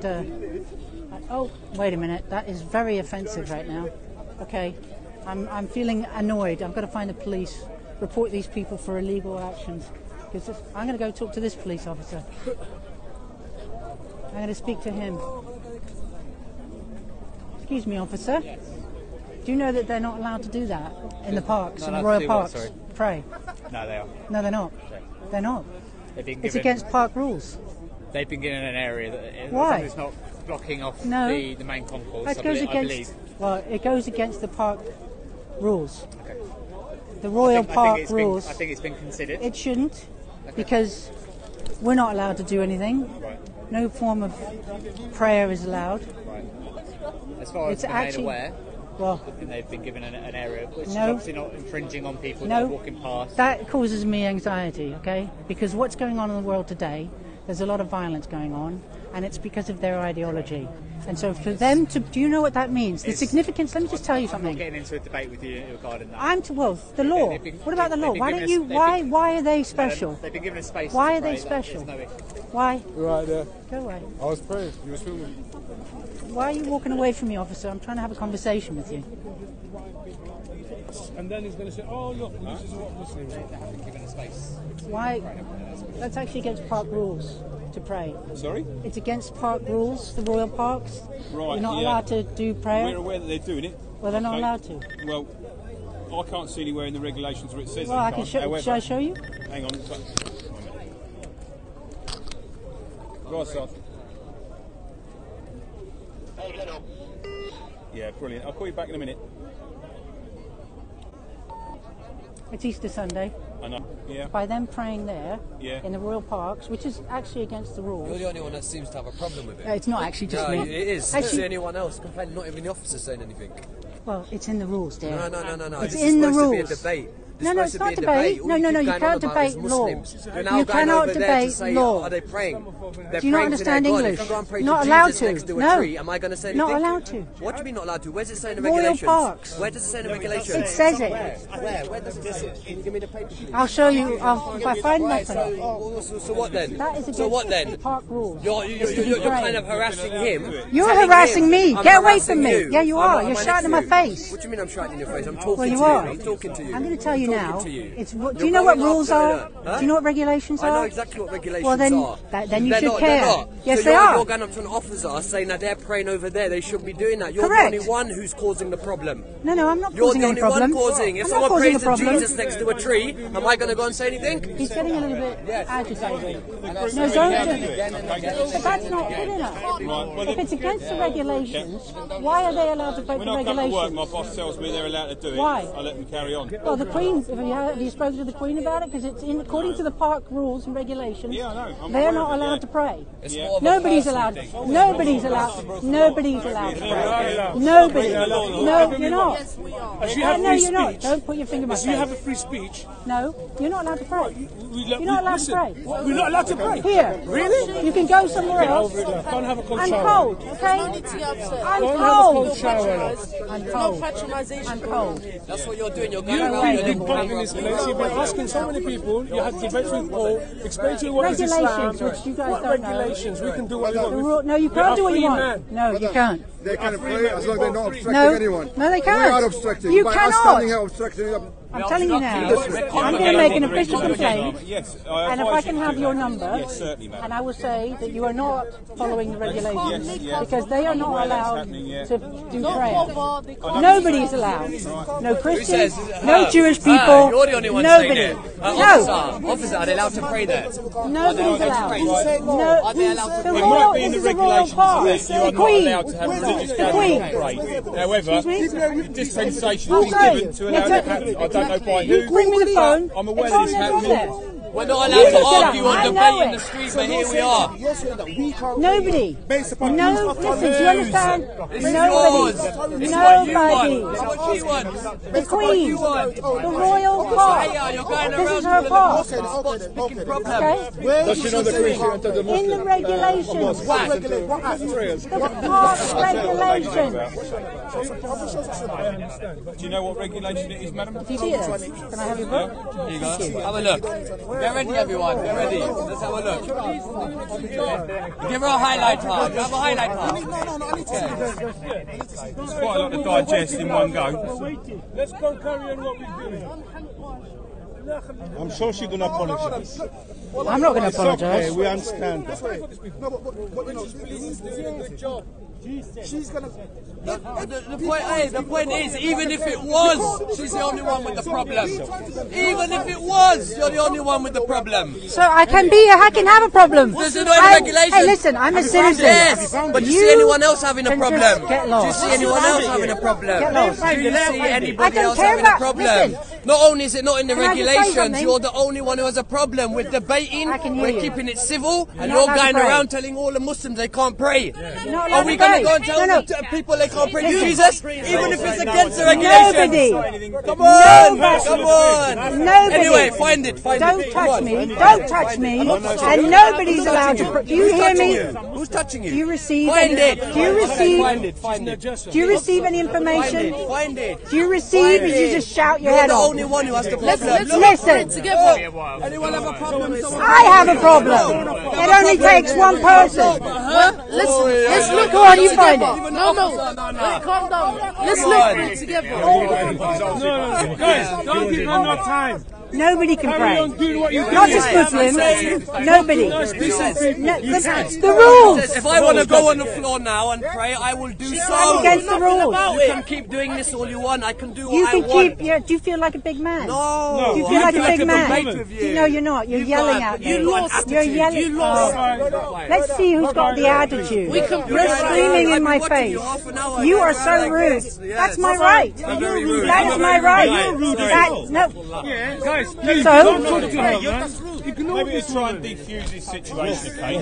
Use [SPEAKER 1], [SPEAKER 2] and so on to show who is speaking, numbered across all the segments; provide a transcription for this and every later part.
[SPEAKER 1] Oh, wait a minute. That is very offensive right now. Okay, I'm feeling annoyed. I've got to find the police, report these people for illegal actions. Because I'm going to go talk to this police officer. I'm going to speak to him. Excuse me, officer.
[SPEAKER 2] Yes.
[SPEAKER 1] Do you know that they're not allowed to do that in the parks, in the
[SPEAKER 2] Royal
[SPEAKER 1] Royal Parks?
[SPEAKER 2] What,
[SPEAKER 1] pray.
[SPEAKER 2] No, they are.
[SPEAKER 1] No, they're not.
[SPEAKER 2] Okay.
[SPEAKER 1] They're not. It's
[SPEAKER 2] given,
[SPEAKER 1] against park rules.
[SPEAKER 2] They've been given an area that
[SPEAKER 1] Why?
[SPEAKER 2] It's not blocking off the main concourse.
[SPEAKER 1] That goes against. Well, it goes against the park rules.
[SPEAKER 2] Okay.
[SPEAKER 1] The Royal Park rules.
[SPEAKER 2] I think it's been considered.
[SPEAKER 1] It shouldn't, because we're not allowed to do anything.
[SPEAKER 2] Right.
[SPEAKER 1] No form of prayer is allowed.
[SPEAKER 2] Right. As far as I'm made aware,
[SPEAKER 1] well,
[SPEAKER 2] they've been given an area which is
[SPEAKER 1] no,
[SPEAKER 2] obviously not infringing on people that are walking past.
[SPEAKER 1] That causes me anxiety, okay? Because what's going on in the world today, there's a lot of violence going on, and it's because of their ideology. And so for them to, do you know what that means? The significance, let me just tell you something.
[SPEAKER 2] I'm not getting into a debate with you regarding that.
[SPEAKER 1] Well, the law. What about the law? Why don't you, why are they special?
[SPEAKER 2] They've been given a space.
[SPEAKER 1] Why are they special?
[SPEAKER 2] No issue.
[SPEAKER 1] Why?
[SPEAKER 3] You're right there.
[SPEAKER 1] Go away.
[SPEAKER 3] I was praying. You were filming.
[SPEAKER 1] Why are you walking away from me, officer? I'm trying to have a conversation with you.
[SPEAKER 3] And then he's going to say, oh, look, this is what Muslims are.
[SPEAKER 2] They haven't given a space.
[SPEAKER 1] Why? That's actually against park rules to pray.
[SPEAKER 3] Sorry?
[SPEAKER 1] It's against park rules, the Royal Parks.
[SPEAKER 3] Right,
[SPEAKER 1] You're not allowed to do prayer.
[SPEAKER 3] We're aware that they're doing it.
[SPEAKER 1] Well, they're not allowed to.
[SPEAKER 3] Well, I can't see anywhere in the regulations where it says
[SPEAKER 1] well,
[SPEAKER 3] they
[SPEAKER 1] I
[SPEAKER 3] can't.
[SPEAKER 1] can show.
[SPEAKER 3] However,
[SPEAKER 1] shall I show you?
[SPEAKER 3] Hang on. Right, Seth. Yeah, brilliant. I'll call you back in a minute.
[SPEAKER 1] It's Easter Sunday.
[SPEAKER 3] I know. Yeah.
[SPEAKER 1] By them praying there in the Royal Parks, which is actually against the rules.
[SPEAKER 4] You're the only one that seems to have a problem with it.
[SPEAKER 1] It's not actually just
[SPEAKER 4] no,
[SPEAKER 1] me.
[SPEAKER 4] it is.
[SPEAKER 1] Actually,
[SPEAKER 4] See anyone else complaining? Not even the officer saying anything.
[SPEAKER 1] Well, it's in the rules, dear.
[SPEAKER 4] No.
[SPEAKER 1] It's
[SPEAKER 4] this
[SPEAKER 1] in
[SPEAKER 4] is
[SPEAKER 1] the
[SPEAKER 4] supposed
[SPEAKER 1] rules.
[SPEAKER 4] To be a debate.
[SPEAKER 1] No, it's not debate. No, you can't debate law.
[SPEAKER 4] You
[SPEAKER 1] cannot debate law.
[SPEAKER 4] Are they praying?
[SPEAKER 1] Do you not understand English?
[SPEAKER 4] Not
[SPEAKER 1] allowed to.
[SPEAKER 4] No. Am I going to say anything?
[SPEAKER 1] Not allowed to.
[SPEAKER 4] What do you mean not allowed to? Where's it saying in the
[SPEAKER 1] Royal
[SPEAKER 4] regulations?
[SPEAKER 1] Parks.
[SPEAKER 4] Where does it say in the regulations?
[SPEAKER 1] It says it.
[SPEAKER 4] Where does it say? Can you give me the paper, please?
[SPEAKER 1] I'll show you. If I find nothing.
[SPEAKER 4] So what then?
[SPEAKER 1] That is
[SPEAKER 4] so what then?
[SPEAKER 1] Park rules.
[SPEAKER 4] You're kind of harassing him.
[SPEAKER 1] You're harassing me. Get away from me. Yeah, you are. You're shouting in my face.
[SPEAKER 4] What do you mean I'm shouting in your face? I'm talking
[SPEAKER 1] to you.
[SPEAKER 4] Well, you are. I'm talking to you.
[SPEAKER 1] I'm going to tell you now. Do you know what rules are? Do you know what regulations are?
[SPEAKER 4] I know exactly what regulations
[SPEAKER 1] are.
[SPEAKER 4] Well,
[SPEAKER 1] then you should care. Yes,
[SPEAKER 4] so
[SPEAKER 1] they are.
[SPEAKER 4] You're going up to an officer saying that they're praying over there. They shouldn't be doing that. You're
[SPEAKER 1] Correct.
[SPEAKER 4] the only one who's causing the problem.
[SPEAKER 1] No, I'm not causing any problem.
[SPEAKER 4] You're the only one causing. If someone prays to Jesus next to a tree, am I going to go and say anything?
[SPEAKER 1] He's getting a little bit agitated. No, don't do it. But that's not good enough. If it's against the regulations, why are they allowed to break the regulations?
[SPEAKER 3] When I come to work, my boss tells me they're allowed to do it.
[SPEAKER 1] Why?
[SPEAKER 3] I let them carry on.
[SPEAKER 1] Well, the Queen, have you spoken to the Queen about it? Because it's according to the park rules and regulations, they're not allowed to pray. Nobody's allowed. Nobody's allowed. Nobody's allowed to pray. Nobody. No, you're not. No, you're not. Don't put your finger in my face.
[SPEAKER 3] You have a free speech.
[SPEAKER 1] No, you're not allowed to pray. You're not allowed to pray.
[SPEAKER 3] We're not allowed to pray.
[SPEAKER 1] Here.
[SPEAKER 3] Really?
[SPEAKER 1] You can go somewhere else.
[SPEAKER 3] Can't have a cold
[SPEAKER 1] I'm
[SPEAKER 3] shower.
[SPEAKER 1] cold, okay? I'm cold. I'm cold. I'm cold.
[SPEAKER 4] That's what you're doing. You're going
[SPEAKER 3] You've been public in this place. You've been asking so many people. You had debates with Paul. Explain to you what is Islam.
[SPEAKER 1] Which you guys
[SPEAKER 3] what
[SPEAKER 1] don't
[SPEAKER 3] regulations?
[SPEAKER 1] Know.
[SPEAKER 3] We can do what we want.
[SPEAKER 1] No, you can't do what you want. No, you can't.
[SPEAKER 5] They can pray as long as they're not obstructing anyone.
[SPEAKER 1] No, they can't.
[SPEAKER 5] We are obstructing.
[SPEAKER 1] You
[SPEAKER 5] By
[SPEAKER 1] cannot.
[SPEAKER 5] us standing here obstructing.
[SPEAKER 1] I'm telling you now, I'm going to make an official complaint, and if I can have your number, and I will say that you are not following the regulations, because they are not allowed to do prayer. Nobody's allowed. No Christians, no Jewish people,
[SPEAKER 4] you're the only one
[SPEAKER 1] nobody.
[SPEAKER 4] Officer, are they allowed to pray there?
[SPEAKER 1] Nobody's allowed. No,
[SPEAKER 4] are they allowed to
[SPEAKER 1] the
[SPEAKER 4] pray?
[SPEAKER 1] Royal, this is the Royal Park. The Queen. The Queen.
[SPEAKER 3] However, dispensation is given to allow that to happen. I don't know by who.
[SPEAKER 1] Bring me the phone.
[SPEAKER 3] I'm aware that it's happening.
[SPEAKER 4] We're not allowed to argue or debate in the street, but here we are.
[SPEAKER 1] Nobody. No, listen, do you understand?
[SPEAKER 4] This is
[SPEAKER 1] Nobody.
[SPEAKER 4] yours.
[SPEAKER 1] Nobody.
[SPEAKER 4] What you want?
[SPEAKER 1] The Queen. The Royal Park. This is her park. Okay?
[SPEAKER 3] Does she know the Queen?
[SPEAKER 1] In the regulations. The park regulations.
[SPEAKER 3] Do you know what regulation it is, madam?
[SPEAKER 1] Do you see it? Can I have your book?
[SPEAKER 4] Here you go. Have a look. Get ready, everyone. Get ready. Let's have a look. Give her a highlight card. Have a highlight card.
[SPEAKER 3] It's quite a lot to digest in one go. Let's go carry on what we're doing.
[SPEAKER 6] I'm sure she's going to apologise.
[SPEAKER 1] I'm not going to apologise.
[SPEAKER 6] Okay, we understand that.
[SPEAKER 5] No, but you know, she's doing a good job. She's gonna.
[SPEAKER 4] The point is, even if it was, she's the only one with the problem. Even if it was, you're the only one with the problem.
[SPEAKER 1] So I can have a problem.
[SPEAKER 4] There's no regulation.
[SPEAKER 1] Hey, listen, I'm a citizen.
[SPEAKER 4] Yes, but do you see anyone else having a problem?
[SPEAKER 1] Get lost.
[SPEAKER 4] Do you see anyone else having a problem?
[SPEAKER 1] Get lost.
[SPEAKER 4] Do you see anybody else having a problem?
[SPEAKER 1] Listen.
[SPEAKER 4] Not only is it not in the
[SPEAKER 1] Can I just say
[SPEAKER 4] regulations,
[SPEAKER 1] something?
[SPEAKER 4] you're the only one who has a problem with debating.
[SPEAKER 1] I can hear
[SPEAKER 4] We're
[SPEAKER 1] you.
[SPEAKER 4] keeping it civil, and
[SPEAKER 1] You're
[SPEAKER 4] you're
[SPEAKER 1] not allowed
[SPEAKER 4] going
[SPEAKER 1] to pray.
[SPEAKER 4] around telling all the Muslims they can't pray.
[SPEAKER 1] You're not allowed
[SPEAKER 4] Are we
[SPEAKER 1] to
[SPEAKER 4] going
[SPEAKER 1] pray.
[SPEAKER 4] to go and tell
[SPEAKER 1] No.
[SPEAKER 4] the people they can't pray to
[SPEAKER 1] Listen.
[SPEAKER 4] Jesus, even if it's against the regulations?
[SPEAKER 1] Nobody.
[SPEAKER 4] Come on, come on.
[SPEAKER 1] Nobody.
[SPEAKER 4] Anyway, find it.
[SPEAKER 1] Don't
[SPEAKER 4] Come
[SPEAKER 1] touch
[SPEAKER 4] on.
[SPEAKER 1] me. Don't touch me. And nobody's allowed to. Do you hear me?
[SPEAKER 4] Who's touching you?
[SPEAKER 1] Do you receive?
[SPEAKER 4] Find it.
[SPEAKER 1] Do you receive?
[SPEAKER 4] Find it.
[SPEAKER 1] Do you receive any information?
[SPEAKER 4] Find it.
[SPEAKER 1] Do you receive? Or you just shout your
[SPEAKER 4] You're
[SPEAKER 1] head
[SPEAKER 4] the
[SPEAKER 1] off?
[SPEAKER 4] only one who has the problem.
[SPEAKER 1] Listen.
[SPEAKER 4] Anyone have a problem?
[SPEAKER 1] I have a problem. It only takes one person.
[SPEAKER 7] Let's look.
[SPEAKER 1] Go on, you find it.
[SPEAKER 7] No, calm down. Let's look together.
[SPEAKER 3] Guys, don't give her no time.
[SPEAKER 1] Nobody can
[SPEAKER 3] Carry
[SPEAKER 1] pray.
[SPEAKER 3] on doing what you do.
[SPEAKER 1] Not just Muslims. Nobody. No, that's the rules.
[SPEAKER 4] If I want to go on the floor now and pray, I will do so.
[SPEAKER 1] That's against the rules.
[SPEAKER 4] You can keep doing this all you want. I can do
[SPEAKER 1] You
[SPEAKER 4] what I
[SPEAKER 1] can
[SPEAKER 4] want.
[SPEAKER 1] keep. Yeah. Do you feel like a big man?
[SPEAKER 4] No.
[SPEAKER 1] Do you feel like a big man?
[SPEAKER 4] debate with you.
[SPEAKER 1] No, you're not. You're yelling at me.
[SPEAKER 4] You lost.
[SPEAKER 1] You're yelling.
[SPEAKER 7] You lost.
[SPEAKER 1] Let's see who's got the attitude. You're screaming in my face. You are so rude. That's my right. That is my right. No.
[SPEAKER 3] Yeah, guys, please
[SPEAKER 1] So?
[SPEAKER 3] don't talk to her, man. Maybe to try and defuse this situation, okay?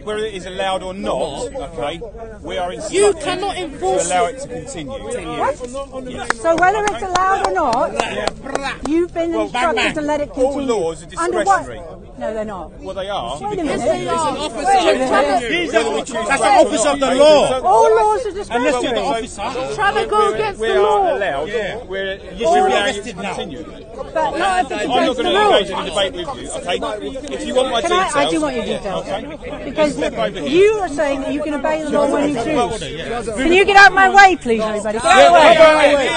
[SPEAKER 3] Whether it is allowed or not, okay? We are
[SPEAKER 7] You
[SPEAKER 3] instructed
[SPEAKER 7] cannot
[SPEAKER 3] to
[SPEAKER 7] enforce
[SPEAKER 3] allow it to continue.
[SPEAKER 1] So whether it's allowed or not, you've been instructed to let it
[SPEAKER 3] All
[SPEAKER 1] continue.
[SPEAKER 3] laws are
[SPEAKER 1] Under what?
[SPEAKER 3] discretionary.
[SPEAKER 1] No, they're not.
[SPEAKER 3] Well, they are.
[SPEAKER 1] Wait a minute.
[SPEAKER 3] Whether we choose
[SPEAKER 6] That's
[SPEAKER 3] to
[SPEAKER 6] the office of the law.
[SPEAKER 1] All laws are
[SPEAKER 6] Unless
[SPEAKER 1] discretionary.
[SPEAKER 6] you're the officer.
[SPEAKER 7] trying to go against
[SPEAKER 3] we
[SPEAKER 7] the
[SPEAKER 3] are
[SPEAKER 7] law.
[SPEAKER 3] allowed.
[SPEAKER 6] Yeah.
[SPEAKER 3] We're
[SPEAKER 6] should be
[SPEAKER 3] allowing it
[SPEAKER 6] arrested
[SPEAKER 3] to
[SPEAKER 6] now.
[SPEAKER 3] continue.
[SPEAKER 1] But not if it's
[SPEAKER 3] I'm not
[SPEAKER 1] against
[SPEAKER 3] going
[SPEAKER 1] the
[SPEAKER 3] to engage
[SPEAKER 1] rules.
[SPEAKER 3] in a debate with you, okay? If you want my
[SPEAKER 1] Can
[SPEAKER 3] details,
[SPEAKER 1] I do want your details.
[SPEAKER 3] okay?
[SPEAKER 1] Because
[SPEAKER 3] Step over here.
[SPEAKER 1] you are saying that you can obey the law when you choose. Can you get out of my way, please, everybody? Get out of my way.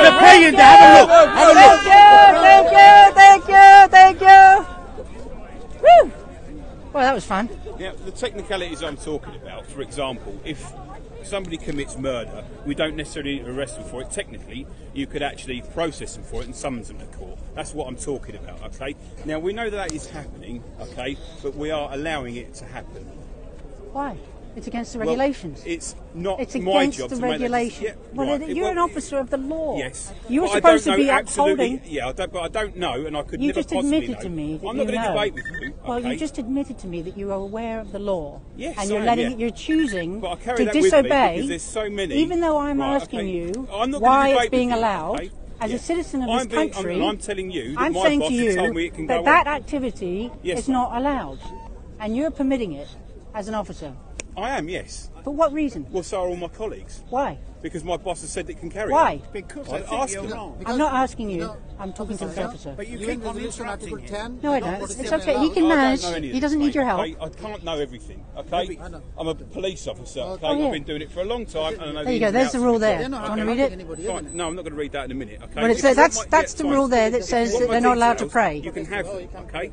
[SPEAKER 6] They're praying there. Have a look. Have a look.
[SPEAKER 1] Thank you. Woo! Well, that was fun.
[SPEAKER 3] Yeah, the technicalities I'm talking about, for example, if somebody commits murder, we don't necessarily need to arrest them for it. Technically, you could actually process them for it and summons them to court. That's what I'm talking about, okay? Now, we know that is happening, okay, but we are allowing it to happen.
[SPEAKER 1] Why? It's against the
[SPEAKER 3] Well,
[SPEAKER 1] regulations.
[SPEAKER 3] it's not
[SPEAKER 1] It's
[SPEAKER 3] my
[SPEAKER 1] against
[SPEAKER 3] job
[SPEAKER 1] the
[SPEAKER 3] to make that
[SPEAKER 1] regulations.
[SPEAKER 3] decision. Yeah,
[SPEAKER 1] Well,
[SPEAKER 3] right.
[SPEAKER 1] you're an
[SPEAKER 3] Well,
[SPEAKER 1] officer of the law.
[SPEAKER 3] Yes.
[SPEAKER 1] You're
[SPEAKER 3] But I
[SPEAKER 1] supposed
[SPEAKER 3] don't
[SPEAKER 1] to be
[SPEAKER 3] know absolutely-
[SPEAKER 1] upholding.
[SPEAKER 3] Yeah, but I don't know, and I could
[SPEAKER 1] You
[SPEAKER 3] never
[SPEAKER 1] just
[SPEAKER 3] possibly
[SPEAKER 1] admitted
[SPEAKER 3] know.
[SPEAKER 1] to me that
[SPEAKER 3] I'm
[SPEAKER 1] you
[SPEAKER 3] not going to
[SPEAKER 1] know.
[SPEAKER 3] debate with you.
[SPEAKER 1] Well,
[SPEAKER 3] okay?
[SPEAKER 1] you just admitted to me that you are aware of the law.
[SPEAKER 3] Yes,
[SPEAKER 1] and
[SPEAKER 3] I
[SPEAKER 1] you're
[SPEAKER 3] am,
[SPEAKER 1] letting
[SPEAKER 3] yeah.
[SPEAKER 1] you're choosing
[SPEAKER 3] But I carry
[SPEAKER 1] to
[SPEAKER 3] that with me
[SPEAKER 1] disobey.
[SPEAKER 3] because there's so many.
[SPEAKER 1] Even though I'm
[SPEAKER 3] Right,
[SPEAKER 1] asking
[SPEAKER 3] okay.
[SPEAKER 1] you
[SPEAKER 3] I'm not gonna
[SPEAKER 1] why
[SPEAKER 3] debate
[SPEAKER 1] it's being
[SPEAKER 3] with you,
[SPEAKER 1] allowed.
[SPEAKER 3] okay?
[SPEAKER 1] As
[SPEAKER 3] Yeah.
[SPEAKER 1] a citizen of
[SPEAKER 3] I'm
[SPEAKER 1] this
[SPEAKER 3] being-
[SPEAKER 1] country,
[SPEAKER 3] and I'm telling you that
[SPEAKER 1] I'm
[SPEAKER 3] my
[SPEAKER 1] saying
[SPEAKER 3] boss
[SPEAKER 1] to
[SPEAKER 3] has
[SPEAKER 1] you
[SPEAKER 3] told me it can
[SPEAKER 1] that
[SPEAKER 3] go
[SPEAKER 1] that
[SPEAKER 3] on.
[SPEAKER 1] activity
[SPEAKER 3] Yes,
[SPEAKER 1] is
[SPEAKER 3] ma'am.
[SPEAKER 1] not allowed, and you're permitting it as an officer.
[SPEAKER 3] I am, yes.
[SPEAKER 1] For what reason?
[SPEAKER 3] Well, so are all my colleagues.
[SPEAKER 1] Why?
[SPEAKER 3] Because my boss has said it can carry
[SPEAKER 1] Why?
[SPEAKER 3] on. Because I asked them.
[SPEAKER 1] I'm not asking you. I'm talking to the officer.
[SPEAKER 5] But you keep on interrupting him.
[SPEAKER 1] No, I don't. It's okay. He can
[SPEAKER 3] I
[SPEAKER 1] manage.
[SPEAKER 3] don't know any of
[SPEAKER 1] He
[SPEAKER 3] this,
[SPEAKER 1] doesn't need
[SPEAKER 3] mate,
[SPEAKER 1] your help.
[SPEAKER 3] okay? I can't know everything, okay? I'm a police officer, okay?
[SPEAKER 1] Oh, yeah.
[SPEAKER 3] I've been doing it for a long time. And I know
[SPEAKER 1] There you
[SPEAKER 3] the
[SPEAKER 1] go.
[SPEAKER 3] ins and
[SPEAKER 1] There's the
[SPEAKER 3] outs
[SPEAKER 1] rule
[SPEAKER 3] of
[SPEAKER 1] there.
[SPEAKER 3] it.
[SPEAKER 1] Do you want to read it?
[SPEAKER 3] Fine. No, I'm not going to read that in a minute, okay?
[SPEAKER 1] But it
[SPEAKER 3] If
[SPEAKER 1] says
[SPEAKER 3] you want
[SPEAKER 1] that's
[SPEAKER 3] my-
[SPEAKER 1] the
[SPEAKER 3] yeah,
[SPEAKER 1] rule
[SPEAKER 3] fine.
[SPEAKER 1] there that
[SPEAKER 3] If
[SPEAKER 1] says
[SPEAKER 3] you want
[SPEAKER 1] that they're
[SPEAKER 3] my
[SPEAKER 1] not allowed to
[SPEAKER 3] details,
[SPEAKER 1] pray.
[SPEAKER 3] You can have them, okay?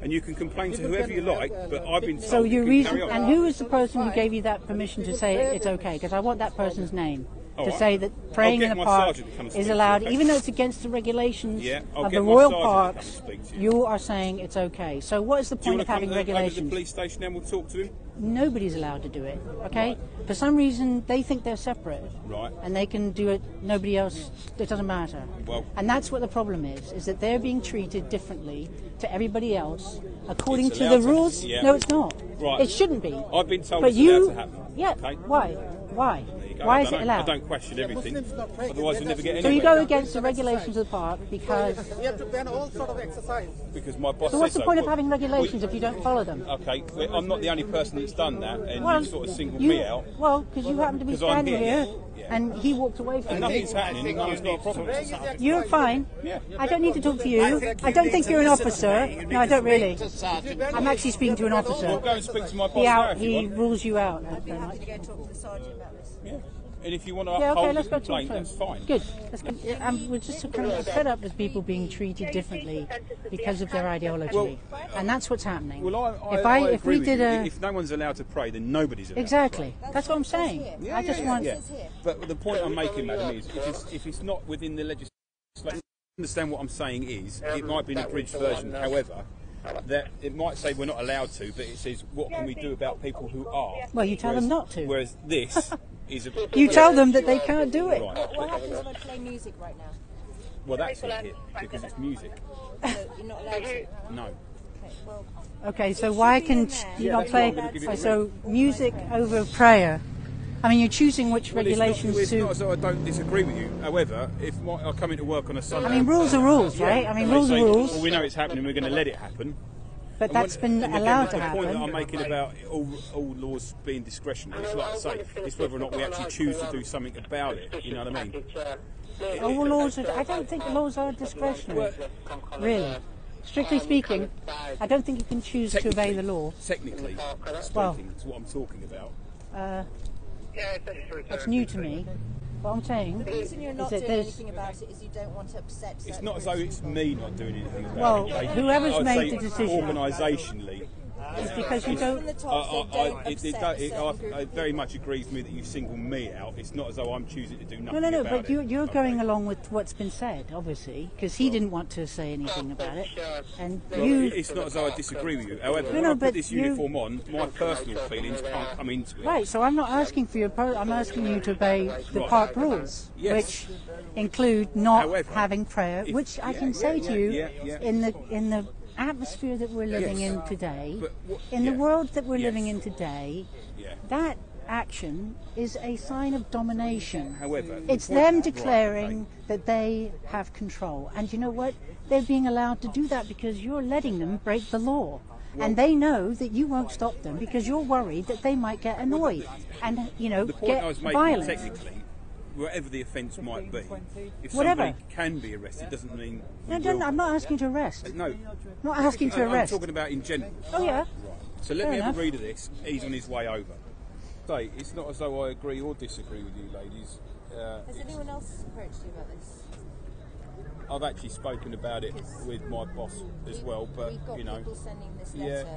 [SPEAKER 3] And you can complain to whoever you like, but I've been told
[SPEAKER 1] So
[SPEAKER 3] you
[SPEAKER 1] your
[SPEAKER 3] can
[SPEAKER 1] reason,
[SPEAKER 3] carry on.
[SPEAKER 1] and who is the person who gave you that permission to say it's okay? Because I want that person's name to
[SPEAKER 3] Alright.
[SPEAKER 1] say that praying
[SPEAKER 3] I'll
[SPEAKER 1] in
[SPEAKER 3] get
[SPEAKER 1] the
[SPEAKER 3] my
[SPEAKER 1] park
[SPEAKER 3] sergeant to come and
[SPEAKER 1] is
[SPEAKER 3] speak to you,
[SPEAKER 1] allowed,
[SPEAKER 3] okay?
[SPEAKER 1] even though it's against the regulations
[SPEAKER 3] Yeah, I'll
[SPEAKER 1] of
[SPEAKER 3] get
[SPEAKER 1] the
[SPEAKER 3] my
[SPEAKER 1] royal
[SPEAKER 3] sergeant to come and
[SPEAKER 1] parks.
[SPEAKER 3] speak to you.
[SPEAKER 1] You are saying it's okay. So what is the
[SPEAKER 3] Do you
[SPEAKER 1] point of
[SPEAKER 3] want to come
[SPEAKER 1] having
[SPEAKER 3] over to the
[SPEAKER 1] regulations?
[SPEAKER 3] police station and we'll talk to him?
[SPEAKER 1] Nobody's allowed to do it. Okay? For some reason, they think they're separate.
[SPEAKER 3] Right.
[SPEAKER 1] And they can do it. Nobody else. It doesn't matter.
[SPEAKER 3] Well-
[SPEAKER 1] and that's what the problem is that they're being treated differently to everybody else according
[SPEAKER 3] It's
[SPEAKER 1] to
[SPEAKER 3] allowed
[SPEAKER 1] the
[SPEAKER 3] to-
[SPEAKER 1] rules.
[SPEAKER 3] yeah.
[SPEAKER 1] No, it's not.
[SPEAKER 3] Right.
[SPEAKER 1] It shouldn't be.
[SPEAKER 3] I've been told
[SPEAKER 1] But
[SPEAKER 3] it's
[SPEAKER 1] you,
[SPEAKER 3] allowed to happen.
[SPEAKER 1] yeah.
[SPEAKER 3] Okay.
[SPEAKER 1] Why?
[SPEAKER 3] There you go. Okay,
[SPEAKER 1] Why is it allowed?
[SPEAKER 3] I don't question everything. Otherwise, we'll never get anywhere.
[SPEAKER 1] So you go against the regulations of the park because...
[SPEAKER 5] We have to ban all sort of exercise.
[SPEAKER 3] Because my boss.
[SPEAKER 1] So what's
[SPEAKER 3] says
[SPEAKER 1] the point of having regulations if you don't follow them?
[SPEAKER 3] Okay, well, I'm not the only person that's done that, and
[SPEAKER 1] Well,
[SPEAKER 3] you sort of singled me out.
[SPEAKER 1] Well, because you happen to be
[SPEAKER 3] 'Cause I'm
[SPEAKER 1] standing
[SPEAKER 3] here,
[SPEAKER 1] here,
[SPEAKER 3] yeah.
[SPEAKER 1] and he walked away from
[SPEAKER 3] And
[SPEAKER 1] you.
[SPEAKER 3] nothing's happening. No, it's not a problem.
[SPEAKER 1] You're fine.
[SPEAKER 3] Yeah.
[SPEAKER 1] I don't need to talk to you. I don't think you're an officer. No, I don't really. I'm actually speaking to an
[SPEAKER 3] Well,
[SPEAKER 1] officer.
[SPEAKER 3] go and speak to my boss now if you
[SPEAKER 1] He
[SPEAKER 3] want.
[SPEAKER 1] rules you out.
[SPEAKER 8] We have to go talk to the sergeant about this.
[SPEAKER 3] Yeah. And if you want to
[SPEAKER 1] Yeah,
[SPEAKER 3] uphold
[SPEAKER 1] okay, let's
[SPEAKER 3] the
[SPEAKER 1] go talk
[SPEAKER 3] complaint,
[SPEAKER 1] to him.
[SPEAKER 3] that's fine.
[SPEAKER 1] Good. Let's go. We're just kind of fed up with people being treated differently because of their ideology, and that's what's happening.
[SPEAKER 3] Well,
[SPEAKER 1] if
[SPEAKER 3] agree
[SPEAKER 1] we
[SPEAKER 3] with
[SPEAKER 1] did
[SPEAKER 3] you.
[SPEAKER 1] a
[SPEAKER 3] If no one's allowed to pray, then nobody's allowed
[SPEAKER 1] exactly,
[SPEAKER 3] to pray.
[SPEAKER 1] that's what I'm saying. I just want.
[SPEAKER 3] Yeah. But the point I'm making, madam, is if it's not within the legislation, understand what I'm saying is it might be an abridged version. However, that it might say we're not allowed to, but it says what can we do about people who are.
[SPEAKER 1] Well, you tell them not to.
[SPEAKER 3] Whereas this is a.
[SPEAKER 1] You tell them that they can't do it.
[SPEAKER 3] Right.
[SPEAKER 8] What happens if I play music right now?
[SPEAKER 3] Well, that's it because it's music.
[SPEAKER 8] So you're not allowed to?
[SPEAKER 3] No.
[SPEAKER 8] Okay, well,
[SPEAKER 1] Okay, so why can you not
[SPEAKER 3] that's why I'm
[SPEAKER 1] play?
[SPEAKER 3] gonna give it a
[SPEAKER 1] So music over prayer. I mean, you're choosing which
[SPEAKER 3] Well,
[SPEAKER 1] regulations
[SPEAKER 3] it's not
[SPEAKER 1] to.
[SPEAKER 3] as though I don't disagree with you. However, if I come into work on a Sunday,
[SPEAKER 1] I mean, rules are rules, right? I mean,
[SPEAKER 3] and they
[SPEAKER 1] rules are
[SPEAKER 3] say,
[SPEAKER 1] rules.
[SPEAKER 3] Well, we know it's happening. We're going to let it happen.
[SPEAKER 1] But that's been
[SPEAKER 3] And again,
[SPEAKER 1] allowed to
[SPEAKER 3] the point that I'm
[SPEAKER 1] happen.
[SPEAKER 3] making about all laws being discretionary, it's like I say, it's whether or not we actually choose to do something about it. You know what I mean?
[SPEAKER 1] All laws are, I don't think laws are discretionary, really. Strictly speaking, I don't think you can choose to obey the law.
[SPEAKER 3] Technically
[SPEAKER 1] Well-
[SPEAKER 3] speaking, it's what I'm talking about.
[SPEAKER 1] That's new to me. What I'm saying
[SPEAKER 8] the reason you're
[SPEAKER 1] is
[SPEAKER 8] not
[SPEAKER 1] that
[SPEAKER 8] doing
[SPEAKER 1] there's...
[SPEAKER 8] anything about it is you don't want to upset
[SPEAKER 3] It's
[SPEAKER 8] certain
[SPEAKER 3] not as though
[SPEAKER 8] groups
[SPEAKER 3] it's
[SPEAKER 8] of
[SPEAKER 3] me not doing anything about
[SPEAKER 1] Well,
[SPEAKER 3] it.
[SPEAKER 1] whoever's
[SPEAKER 3] I'd
[SPEAKER 1] made
[SPEAKER 3] say
[SPEAKER 1] the decision.
[SPEAKER 3] Organisationally,
[SPEAKER 1] It's because you
[SPEAKER 8] people. From the
[SPEAKER 1] don't...
[SPEAKER 8] top, so don't upset certain group
[SPEAKER 3] it
[SPEAKER 8] of
[SPEAKER 3] very
[SPEAKER 8] people.
[SPEAKER 3] much agrees with me that you single me out. It's not as though I'm choosing to do nothing
[SPEAKER 1] No,
[SPEAKER 3] about
[SPEAKER 1] but
[SPEAKER 3] it.
[SPEAKER 1] you're going along with what's been said, obviously, because he didn't want to say anything about it. And
[SPEAKER 3] Well,
[SPEAKER 1] you...
[SPEAKER 3] it's not as though I disagree with you. However, when
[SPEAKER 1] no,
[SPEAKER 3] I
[SPEAKER 1] but
[SPEAKER 3] put this
[SPEAKER 1] you-
[SPEAKER 3] uniform on, my personal feelings can't come into it.
[SPEAKER 1] Right, so I'm not asking for your... I'm asking you to obey the park rules,
[SPEAKER 3] Yes.
[SPEAKER 1] which include not
[SPEAKER 3] However,
[SPEAKER 1] having prayer,
[SPEAKER 3] if-
[SPEAKER 1] which I can say to you,
[SPEAKER 3] yeah.
[SPEAKER 1] in the atmosphere that we're living
[SPEAKER 3] Yes.
[SPEAKER 1] in today,
[SPEAKER 3] But
[SPEAKER 1] in the
[SPEAKER 3] yeah.
[SPEAKER 1] world that we're
[SPEAKER 3] Yes.
[SPEAKER 1] living in today,
[SPEAKER 3] Yeah.
[SPEAKER 1] that action is a sign of domination.
[SPEAKER 3] However,
[SPEAKER 1] It's
[SPEAKER 3] the point-
[SPEAKER 1] them
[SPEAKER 3] right,
[SPEAKER 1] declaring
[SPEAKER 3] okay.
[SPEAKER 1] that they have control. And you know what? They're being allowed to do that because you're letting them break the law. And they know that you won't stop them because you're worried that they might get annoyed and,
[SPEAKER 3] The point
[SPEAKER 1] get
[SPEAKER 3] I was making
[SPEAKER 1] violent.
[SPEAKER 3] technically, whatever the offence might be, if
[SPEAKER 1] Whatever.
[SPEAKER 3] somebody can be arrested, doesn't mean we
[SPEAKER 1] No,
[SPEAKER 3] will.
[SPEAKER 1] I'm not asking to arrest.
[SPEAKER 3] No,
[SPEAKER 1] I'm not asking to
[SPEAKER 3] I'm
[SPEAKER 1] arrest.
[SPEAKER 3] talking about in general.
[SPEAKER 1] Oh, yeah.
[SPEAKER 3] Right. So let
[SPEAKER 1] Fair
[SPEAKER 3] me have
[SPEAKER 1] enough.
[SPEAKER 3] a read of this. He's on his way over. Say, it's not as though I agree or disagree with you, ladies.
[SPEAKER 8] Has anyone else approached you about this?
[SPEAKER 3] I've actually spoken about it with my boss as well, but
[SPEAKER 8] We've got
[SPEAKER 3] you know,
[SPEAKER 8] people sending this
[SPEAKER 3] yeah,
[SPEAKER 8] letter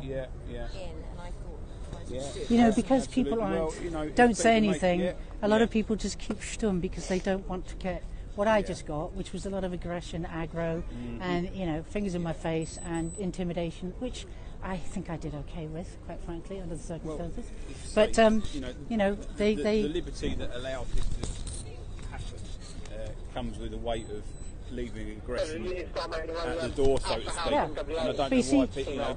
[SPEAKER 3] yeah.
[SPEAKER 8] in, and I thought I might as well do it.
[SPEAKER 1] You know, because people
[SPEAKER 3] Absolutely.
[SPEAKER 1] aren't,
[SPEAKER 3] Well, you know,
[SPEAKER 1] don't say
[SPEAKER 3] people make-
[SPEAKER 1] anything,
[SPEAKER 3] yeah,
[SPEAKER 1] a lot
[SPEAKER 3] yeah.
[SPEAKER 1] of people just keep stum because they don't want to get what I just got, which was a lot of aggression, aggro,
[SPEAKER 3] Mm-hmm.
[SPEAKER 1] and, fingers in my face and intimidation, which I think I did okay with, quite frankly, under the circumstances. But,
[SPEAKER 3] the
[SPEAKER 1] they
[SPEAKER 3] liberty that allows this to happen comes with a weight of leaving aggression at the door, so to speak.
[SPEAKER 1] Yeah.
[SPEAKER 3] And I don't
[SPEAKER 1] But
[SPEAKER 3] know
[SPEAKER 1] you
[SPEAKER 3] why
[SPEAKER 1] see-
[SPEAKER 3] people,
[SPEAKER 1] I know,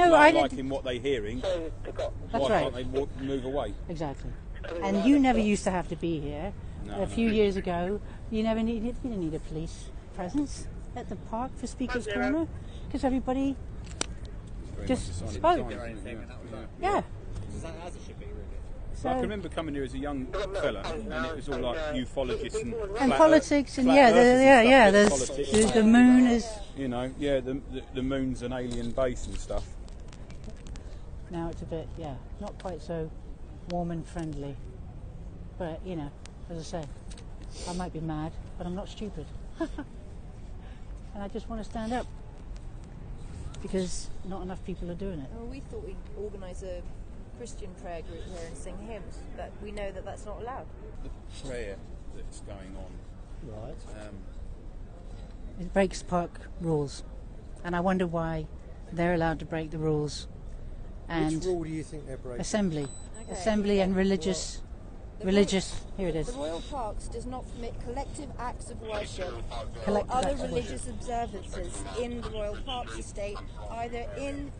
[SPEAKER 3] people
[SPEAKER 1] I
[SPEAKER 3] aren't
[SPEAKER 1] did-
[SPEAKER 3] liking what they're hearing.
[SPEAKER 1] That's
[SPEAKER 3] Why
[SPEAKER 1] right.
[SPEAKER 3] can't they move away?
[SPEAKER 1] Exactly. And you never used to have to be here.
[SPEAKER 3] No,
[SPEAKER 1] A few years ago, you didn't need a police presence at the park for Speaker's Corner because everybody
[SPEAKER 3] Very
[SPEAKER 1] just
[SPEAKER 3] much a sign of
[SPEAKER 1] spoke.
[SPEAKER 3] the times, isn't it?
[SPEAKER 1] Yeah.
[SPEAKER 2] As it should be, really.
[SPEAKER 3] I can remember coming here as a young fella, and it was all like ufologists and
[SPEAKER 1] And
[SPEAKER 3] flat
[SPEAKER 1] politics and
[SPEAKER 3] flat
[SPEAKER 1] yeah,
[SPEAKER 3] earthers and stuff,
[SPEAKER 1] there's
[SPEAKER 3] politics.
[SPEAKER 1] the moon is
[SPEAKER 3] the moon's an alien base and stuff.
[SPEAKER 1] now it's a bit not quite so warm and friendly. But as I say, I might be mad, but I'm not stupid. And I just want to stand up because not enough people are doing it.
[SPEAKER 8] Well, we thought we'd organise a Christian prayer group here and sing hymns, but we know that that's not allowed.
[SPEAKER 3] The prayer that's going on.
[SPEAKER 6] Right.
[SPEAKER 1] It breaks park rules, and I wonder why they're allowed to break the rules. And
[SPEAKER 6] Which rule do you think they're breaking?
[SPEAKER 1] assembly
[SPEAKER 8] Okay.
[SPEAKER 1] and religious. Here it is.
[SPEAKER 8] The Royal Parks does not permit collective acts of worship
[SPEAKER 1] Collective
[SPEAKER 8] or other
[SPEAKER 1] acts of
[SPEAKER 8] religious observances in the Royal Parks estate, either in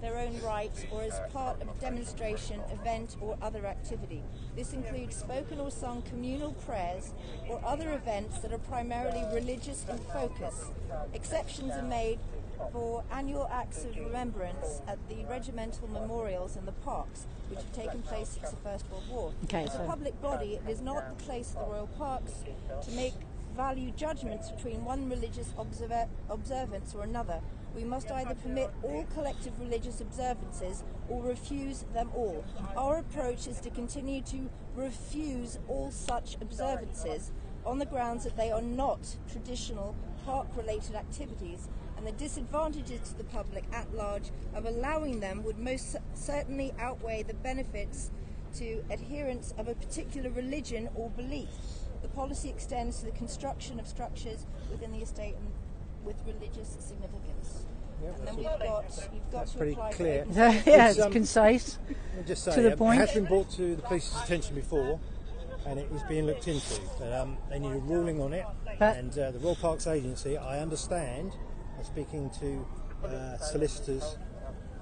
[SPEAKER 8] their own right or as part of a demonstration, event or other activity. This includes spoken or sung communal prayers or other events that are primarily religious in focus. Exceptions are made for annual acts of remembrance at the regimental memorials and the parks, which have taken place since the First World War.
[SPEAKER 1] Okay,
[SPEAKER 8] As a public body, it is not the place of the royal parks to make value judgments between one religious observance or another. We must either permit all collective religious observances or refuse them all. Our approach is to continue to refuse all such observances on the grounds that they are not traditional park-related activities, and the disadvantages to the public at large of allowing them would most certainly outweigh the benefits to adherents of a particular religion or belief. The policy extends to the construction of structures within the estate and with religious significance.
[SPEAKER 9] Yep,
[SPEAKER 8] and then you've got to
[SPEAKER 9] pretty
[SPEAKER 8] apply
[SPEAKER 9] clear.
[SPEAKER 1] Yeah, it's concise.
[SPEAKER 9] Let me just say,
[SPEAKER 1] to the point.
[SPEAKER 9] It has been brought to the police's attention before, and it is being looked into. They need a ruling on it, and the Royal Parks Agency, I understand, are speaking to solicitors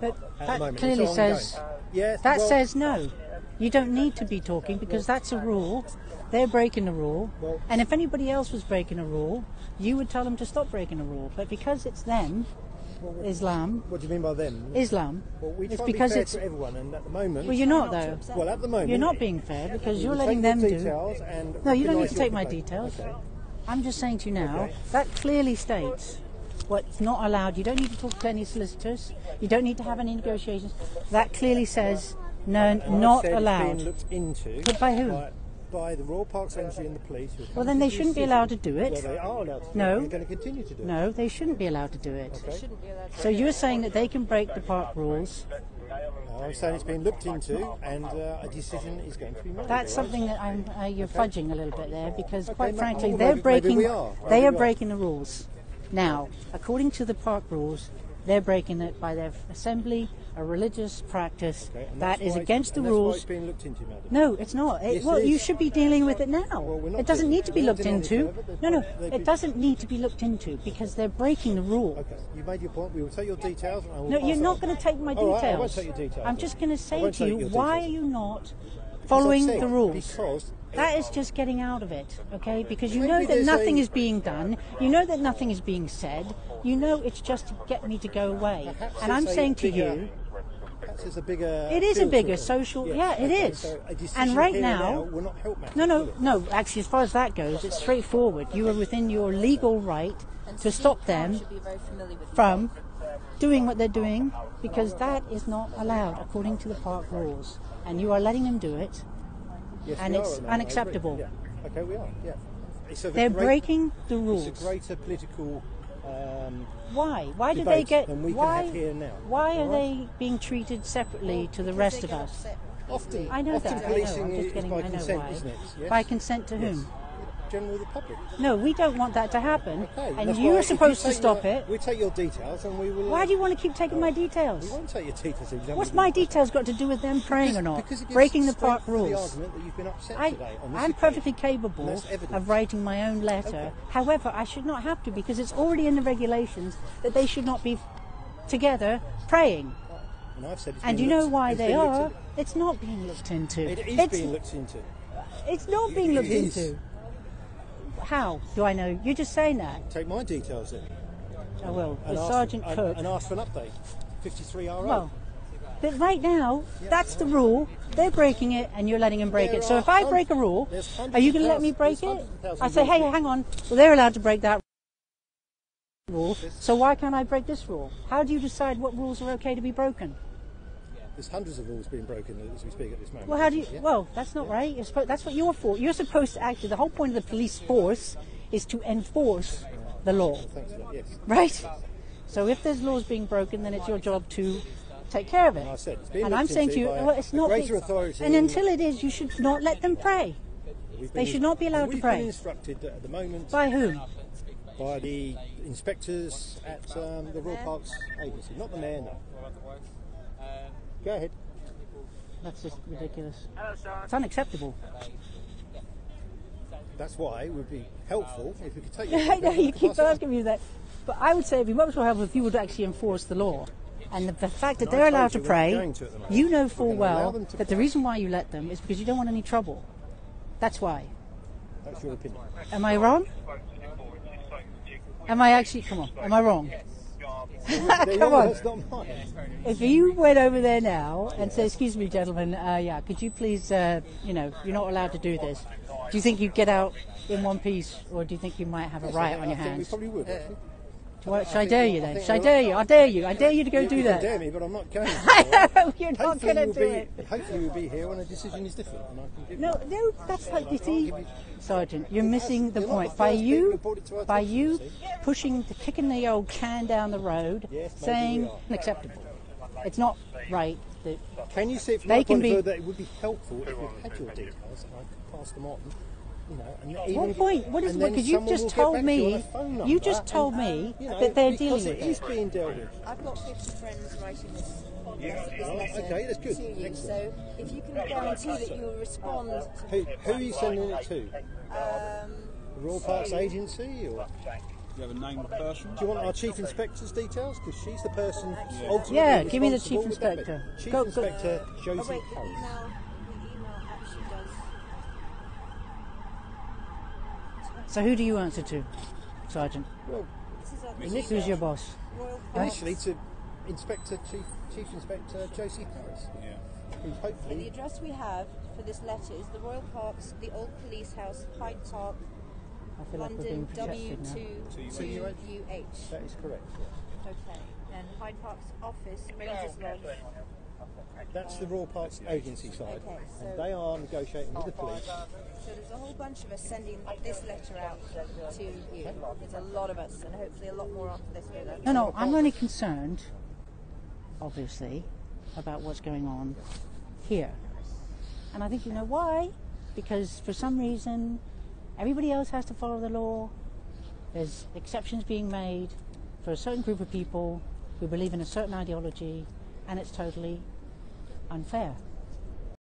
[SPEAKER 1] but
[SPEAKER 9] at
[SPEAKER 1] that
[SPEAKER 9] the moment.
[SPEAKER 1] clearly
[SPEAKER 9] It's
[SPEAKER 1] says
[SPEAKER 9] ongoing. Yeah,
[SPEAKER 1] that
[SPEAKER 9] well,
[SPEAKER 1] says no. You don't need to be talking because that's a rule. They're breaking the rule,
[SPEAKER 9] Well,
[SPEAKER 1] and if anybody else was breaking a rule, you would tell them to stop breaking a rule. But because it's them, Islam.
[SPEAKER 9] What do you mean by them?
[SPEAKER 1] Islam.
[SPEAKER 9] Well, we try
[SPEAKER 1] it's
[SPEAKER 9] to be
[SPEAKER 1] because
[SPEAKER 9] fair
[SPEAKER 1] it's.
[SPEAKER 9] to everyone, and at the moment.
[SPEAKER 1] Well, you're not though.
[SPEAKER 9] Well, at the moment.
[SPEAKER 1] You're not being fair because you're
[SPEAKER 9] we
[SPEAKER 1] letting
[SPEAKER 9] take
[SPEAKER 1] them
[SPEAKER 9] your
[SPEAKER 1] do.
[SPEAKER 9] details and
[SPEAKER 1] No, you don't need
[SPEAKER 9] recognise
[SPEAKER 1] to
[SPEAKER 9] your
[SPEAKER 1] take my
[SPEAKER 9] complaint.
[SPEAKER 1] details.
[SPEAKER 9] Okay.
[SPEAKER 1] I'm just saying to you now,
[SPEAKER 9] Okay.
[SPEAKER 1] that clearly states what's not allowed. You don't need to talk to any solicitors. You don't need to have any negotiations. That clearly says no,
[SPEAKER 9] And
[SPEAKER 1] not
[SPEAKER 9] I've said
[SPEAKER 1] allowed.
[SPEAKER 9] It's being looked into.
[SPEAKER 1] But by who?
[SPEAKER 9] By the Royal Parks Agency and the police. who have
[SPEAKER 1] Well,
[SPEAKER 9] come
[SPEAKER 1] then
[SPEAKER 9] to
[SPEAKER 1] they
[SPEAKER 9] the
[SPEAKER 1] shouldn't be
[SPEAKER 9] decision.
[SPEAKER 1] allowed to do it.
[SPEAKER 9] Well, they are allowed to do
[SPEAKER 1] No.
[SPEAKER 9] it. They're going to continue to do it.
[SPEAKER 1] No, they shouldn't be allowed to do it.
[SPEAKER 9] Okay.
[SPEAKER 8] shouldn't be allowed to
[SPEAKER 1] So you're saying that they can break the park rules.
[SPEAKER 9] I'm saying it's being looked into, and a decision is going to be made.
[SPEAKER 1] That's
[SPEAKER 9] all right?
[SPEAKER 1] something that you're fudging a little bit there because, quite
[SPEAKER 9] no,
[SPEAKER 1] frankly,
[SPEAKER 9] well,
[SPEAKER 1] they're
[SPEAKER 9] maybe
[SPEAKER 1] breaking.
[SPEAKER 9] we are.
[SPEAKER 1] They
[SPEAKER 9] Maybe
[SPEAKER 1] are
[SPEAKER 9] we are.
[SPEAKER 1] breaking the rules. Now, according to the park rules, they're breaking it by their assembly, a religious practice
[SPEAKER 9] Okay, and
[SPEAKER 1] that
[SPEAKER 9] that's
[SPEAKER 1] is
[SPEAKER 9] why-
[SPEAKER 1] against the
[SPEAKER 9] and that's why
[SPEAKER 1] rules.
[SPEAKER 9] it's being looked into, madam.
[SPEAKER 1] No, it's not.
[SPEAKER 9] Yes,
[SPEAKER 1] Well,
[SPEAKER 9] it
[SPEAKER 1] you
[SPEAKER 9] is.
[SPEAKER 1] should be dealing with it now.
[SPEAKER 9] Well, we're not
[SPEAKER 1] It doesn't
[SPEAKER 9] dealing-
[SPEAKER 1] need to be
[SPEAKER 9] we're not
[SPEAKER 1] looked
[SPEAKER 9] dealing
[SPEAKER 1] into.
[SPEAKER 9] with it,
[SPEAKER 1] No,
[SPEAKER 9] they've
[SPEAKER 1] it
[SPEAKER 9] been-
[SPEAKER 1] doesn't need to be looked into because they're breaking the rule.
[SPEAKER 9] Okay, you made your point. We will take your details. And I will
[SPEAKER 1] No,
[SPEAKER 9] pass
[SPEAKER 1] you're
[SPEAKER 9] it
[SPEAKER 1] not
[SPEAKER 9] on.
[SPEAKER 1] going to take my
[SPEAKER 9] All right,
[SPEAKER 1] details.
[SPEAKER 9] I won't take your details.
[SPEAKER 1] I'm just going to
[SPEAKER 9] I
[SPEAKER 1] say
[SPEAKER 9] won't
[SPEAKER 1] to
[SPEAKER 9] take
[SPEAKER 1] you,
[SPEAKER 9] your
[SPEAKER 1] why are
[SPEAKER 9] details.
[SPEAKER 1] you not
[SPEAKER 9] As I've
[SPEAKER 1] following
[SPEAKER 9] said,
[SPEAKER 1] the rules?
[SPEAKER 9] Because
[SPEAKER 1] That is just getting out of it, okay? Because you
[SPEAKER 9] Maybe
[SPEAKER 1] know that
[SPEAKER 9] there's
[SPEAKER 1] nothing
[SPEAKER 9] a-
[SPEAKER 1] is being done. You know that nothing is being said. You know it's just to get me to go away.
[SPEAKER 9] perhaps
[SPEAKER 1] And I'm
[SPEAKER 9] it's a
[SPEAKER 1] saying to
[SPEAKER 9] bigger-
[SPEAKER 1] you,
[SPEAKER 9] perhaps it's a bigger.
[SPEAKER 1] it is a
[SPEAKER 9] field
[SPEAKER 1] bigger
[SPEAKER 9] trip.
[SPEAKER 1] social.
[SPEAKER 9] Yes,
[SPEAKER 1] Yeah, it
[SPEAKER 9] okay,
[SPEAKER 1] is.
[SPEAKER 9] so a decision
[SPEAKER 1] And right
[SPEAKER 9] here
[SPEAKER 1] now,
[SPEAKER 9] will not help matters,
[SPEAKER 1] no,
[SPEAKER 9] will it?
[SPEAKER 1] no. Actually, as far as that goes, it's straightforward. You are within your legal right to stop them
[SPEAKER 8] should be very familiar with
[SPEAKER 1] from doing what they're doing because that is not allowed according to the park rules. And you are letting them do it.
[SPEAKER 9] Yes,
[SPEAKER 1] and
[SPEAKER 9] we
[SPEAKER 1] it's
[SPEAKER 9] are, I agree.
[SPEAKER 1] unacceptable.
[SPEAKER 9] Yeah. Okay, we are. Yeah. It's a
[SPEAKER 1] They're
[SPEAKER 9] great-
[SPEAKER 1] breaking the rules.
[SPEAKER 9] It's a greater political.
[SPEAKER 1] Why? Why do
[SPEAKER 9] debate
[SPEAKER 1] they get?
[SPEAKER 9] than we can
[SPEAKER 1] Why?
[SPEAKER 9] have here now.
[SPEAKER 1] Why are
[SPEAKER 9] All right?
[SPEAKER 1] they being treated separately to the rest of us?
[SPEAKER 9] Often,
[SPEAKER 1] I know
[SPEAKER 9] often
[SPEAKER 1] that. I know.
[SPEAKER 9] policing
[SPEAKER 1] I'm just
[SPEAKER 9] is
[SPEAKER 1] getting.
[SPEAKER 9] by
[SPEAKER 1] I know
[SPEAKER 9] consent,
[SPEAKER 1] why.
[SPEAKER 9] isn't it? Yes.
[SPEAKER 1] By consent to whom?
[SPEAKER 9] Generally, the public.
[SPEAKER 1] No, we don't want that to happen.
[SPEAKER 9] Okay,
[SPEAKER 1] and
[SPEAKER 9] that's
[SPEAKER 1] you
[SPEAKER 9] why
[SPEAKER 1] are
[SPEAKER 9] if
[SPEAKER 1] supposed to
[SPEAKER 9] take
[SPEAKER 1] stop
[SPEAKER 9] your-
[SPEAKER 1] it.
[SPEAKER 9] We take your details and we will.
[SPEAKER 1] Why do you want to keep taking my
[SPEAKER 9] We
[SPEAKER 1] details?
[SPEAKER 9] won't take your details. If you don't
[SPEAKER 1] What's
[SPEAKER 9] want
[SPEAKER 1] my
[SPEAKER 9] to.
[SPEAKER 1] details got to do with them praying or not?
[SPEAKER 9] Because it gives
[SPEAKER 1] Breaking the
[SPEAKER 9] strength
[SPEAKER 1] park
[SPEAKER 9] to the
[SPEAKER 1] rules.
[SPEAKER 9] argument that you've been upset
[SPEAKER 1] I,
[SPEAKER 9] today on this
[SPEAKER 1] I'm
[SPEAKER 9] occasion.
[SPEAKER 1] perfectly
[SPEAKER 9] And
[SPEAKER 1] capable
[SPEAKER 9] that's evidence.
[SPEAKER 1] of writing my own letter.
[SPEAKER 9] Okay.
[SPEAKER 1] However, I should not have to because it's already in the regulations that they should not be together praying.
[SPEAKER 9] And I've said it's
[SPEAKER 1] And
[SPEAKER 9] been
[SPEAKER 1] you know
[SPEAKER 9] looked-
[SPEAKER 1] why
[SPEAKER 9] it's
[SPEAKER 1] they
[SPEAKER 9] been looked
[SPEAKER 1] are?
[SPEAKER 9] into.
[SPEAKER 1] It's not being looked into.
[SPEAKER 9] It is
[SPEAKER 1] it's,
[SPEAKER 9] being looked into.
[SPEAKER 1] It's not being
[SPEAKER 9] It
[SPEAKER 1] looked
[SPEAKER 9] is.
[SPEAKER 1] into. How do I know? You're just saying that.
[SPEAKER 9] Take my details then.
[SPEAKER 1] I will.
[SPEAKER 9] And
[SPEAKER 1] With
[SPEAKER 9] ask,
[SPEAKER 1] Sergeant
[SPEAKER 9] and,
[SPEAKER 1] Cook.
[SPEAKER 9] and ask for an update. 53RO.
[SPEAKER 1] Well, but right now, that's the rule. They're breaking it, and you're letting them break
[SPEAKER 9] There
[SPEAKER 1] it. So
[SPEAKER 9] are
[SPEAKER 1] if I
[SPEAKER 9] hundreds-
[SPEAKER 1] break a rule,
[SPEAKER 9] there's hundreds
[SPEAKER 1] are you
[SPEAKER 9] of
[SPEAKER 1] going to let me
[SPEAKER 9] thousands-
[SPEAKER 1] break
[SPEAKER 9] there's
[SPEAKER 1] it?
[SPEAKER 9] hundreds of thousands
[SPEAKER 1] I
[SPEAKER 9] of
[SPEAKER 1] say, hey,
[SPEAKER 9] rules.
[SPEAKER 1] hang on. Well, they're allowed to break that rule. So why can't I break this rule? How do you decide what rules are okay to be broken?
[SPEAKER 9] There's hundreds of rules being broken as we speak at this moment.
[SPEAKER 1] Well, how do you?
[SPEAKER 9] Yeah.
[SPEAKER 1] Well, that's not right. That's what you're for. You're supposed to actually. The whole point of the police force is to enforce the law,
[SPEAKER 9] Thanks for that, yes.
[SPEAKER 1] right? So if there's laws being broken, then it's your job to take care of it.
[SPEAKER 9] I said, it's being
[SPEAKER 1] And I'm
[SPEAKER 9] looked
[SPEAKER 1] saying to
[SPEAKER 9] into
[SPEAKER 1] you,
[SPEAKER 9] by
[SPEAKER 1] well, it's
[SPEAKER 9] a
[SPEAKER 1] not.
[SPEAKER 9] greater authority.
[SPEAKER 1] And until it is, you should not let them pray. They should not be allowed to
[SPEAKER 9] We've
[SPEAKER 1] pray.
[SPEAKER 9] been instructed at the moment
[SPEAKER 1] By whom?
[SPEAKER 9] by the inspectors at the Royal Parks Agency, not the mayor, no. Go ahead.
[SPEAKER 1] That's just ridiculous. It's unacceptable.
[SPEAKER 9] That's why it would be helpful if we could take
[SPEAKER 1] I know you keep
[SPEAKER 9] pass it on.
[SPEAKER 1] asking me that, but I would say it'd be much more helpful if you would actually enforce the law. And the fact that they're allowed to pray, you know full well that the reason why you let them is because you don't want any trouble. That's why.
[SPEAKER 9] That's your opinion.
[SPEAKER 1] Am I wrong? Am I actually? Come on. Am I wrong? Come on.
[SPEAKER 9] That's not mine.
[SPEAKER 1] If you went over there now and said, "Excuse me, gentlemen, yeah, could you please, you know, you're not allowed to do this," do you think you'd get out in one piece, or do you think you might have a riot on your hands?
[SPEAKER 9] We probably would. Actually.
[SPEAKER 1] Should I dare you then? Should I dare you? I dare you. I dare you to go do that.
[SPEAKER 9] You can dare me, but I'm not going.
[SPEAKER 1] You're not going to do it.
[SPEAKER 9] Hopefully we'll be here when a decision is different. And I can give
[SPEAKER 1] No, that's like, you see, Sergeant, you're missing the point. By you pushing, kicking the old can down the road, saying unacceptable. It's not right. That
[SPEAKER 9] can you see it from my point of view that it would be helpful if we had your details and I could pass them on? You know, and
[SPEAKER 1] what point? What is it? Because you just told me. You just told me that they're dealing with it.
[SPEAKER 9] It is being dealt with.
[SPEAKER 8] I've got 50 friends writing this letter
[SPEAKER 9] okay, that's good.
[SPEAKER 8] to you.
[SPEAKER 9] Excellent.
[SPEAKER 8] So if you can guarantee that you'll respond.
[SPEAKER 9] Who are you sending it to? The Royal Parks Agency, or?
[SPEAKER 3] Do you have a name of the person?
[SPEAKER 9] Do you want our Chief Inspector's details? Because she's the person ultimately
[SPEAKER 1] Yeah, give me the Chief
[SPEAKER 9] responsible.
[SPEAKER 1] Inspector.
[SPEAKER 9] Chief Inspector Josie
[SPEAKER 8] Oh wait, the
[SPEAKER 9] Harris.
[SPEAKER 8] email actually does.
[SPEAKER 9] So
[SPEAKER 1] who do you answer to, Sergeant?
[SPEAKER 9] Well,
[SPEAKER 1] who's your boss?
[SPEAKER 9] Initially to Chief Inspector Josie Harris.
[SPEAKER 3] Yeah.
[SPEAKER 9] Who's hopefully.
[SPEAKER 8] The address we have for this letter is the Royal Parks, the Old Police House, Hyde Park, London W2UH.
[SPEAKER 9] That is correct. Yeah.
[SPEAKER 8] Okay. And Hyde Park's office, Rangers Lodge.
[SPEAKER 9] That's the Royal Parks Agency side,
[SPEAKER 8] Okay, so
[SPEAKER 9] and they are negotiating with the police.
[SPEAKER 8] So there's a whole bunch of us sending this letter out to you. There's a lot of us, and hopefully a lot more after this goes.
[SPEAKER 1] No, I'm only concerned, obviously, about what's going on here. And I think you know why. Because for some reason, everybody else has to follow the law. There's exceptions being made for a certain group of people who believe in a certain ideology, and it's totally unfair.